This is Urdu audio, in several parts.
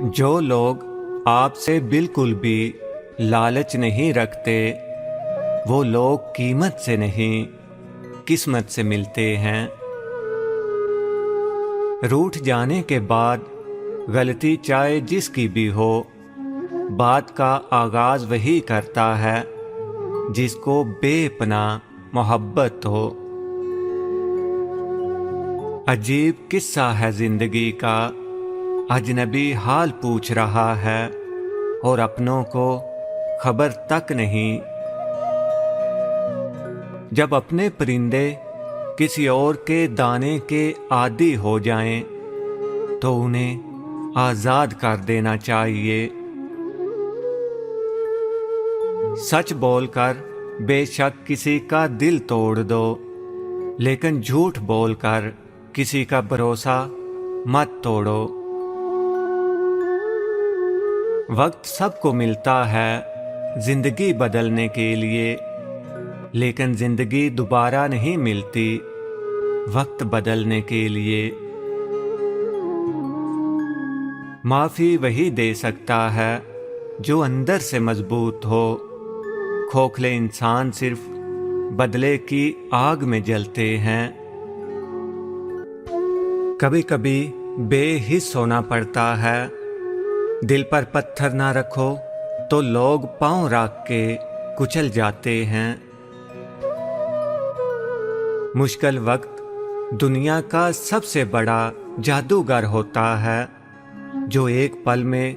جو لوگ آپ سے بالکل بھی لالچ نہیں رکھتے وہ لوگ قیمت سے نہیں قسمت سے ملتے ہیں۔ روٹھ جانے کے بعد غلطی چاہے جس کی بھی ہو، بات کا آغاز وہی کرتا ہے جس کو بے پناہ محبت ہو۔ عجیب قصہ ہے زندگی کا، اجنبی حال پوچھ رہا ہے اور اپنوں کو خبر تک نہیں۔ جب اپنے پرندے کسی اور کے دانے کے عادی ہو جائیں تو انہیں آزاد کر دینا چاہیے۔ سچ بول کر بے شک کسی کا دل توڑ دو، لیکن جھوٹ بول کر کسی کا بھروسہ مت توڑو۔ وقت سب کو ملتا ہے زندگی بدلنے کے لیے، لیکن زندگی دوبارہ نہیں ملتی وقت بدلنے کے لیے۔ معافی وہی دے سکتا ہے جو اندر سے مضبوط ہو، کھوکھلے انسان صرف بدلے کی آگ میں جلتے ہیں۔ کبھی کبھی بے حس ہونا پڑتا ہے، دل پر پتھر نہ رکھو تو لوگ پاؤں رکھ کے کچل جاتے ہیں۔ مشکل وقت دنیا کا سب سے بڑا جادوگر ہوتا ہے، جو ایک پل میں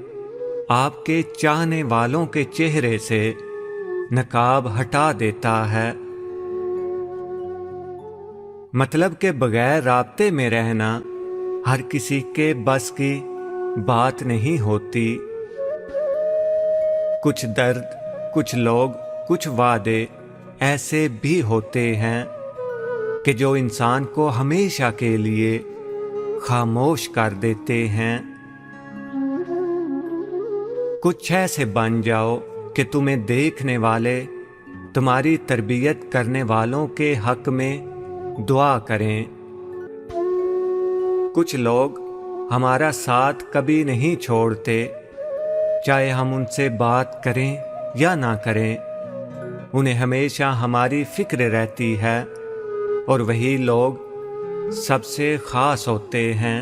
آپ کے چاہنے والوں کے چہرے سے نقاب ہٹا دیتا ہے۔ مطلب کے بغیر رابطے میں رہنا ہر کسی کے بس کی بات نہیں ہوتی۔ کچھ درد، کچھ لوگ، کچھ وعدے ایسے بھی ہوتے ہیں کہ جو انسان کو ہمیشہ کے لیے خاموش کر دیتے ہیں۔ کچھ ایسے بن جاؤ کہ تمہیں دیکھنے والے تمہاری تربیت کرنے والوں کے حق میں دعا کریں۔ کچھ لوگ ہمارا ساتھ کبھی نہیں چھوڑتے، چاہے ہم ان سے بات کریں یا نہ کریں، انہیں ہمیشہ ہماری فکر رہتی ہے، اور وہی لوگ سب سے خاص ہوتے ہیں۔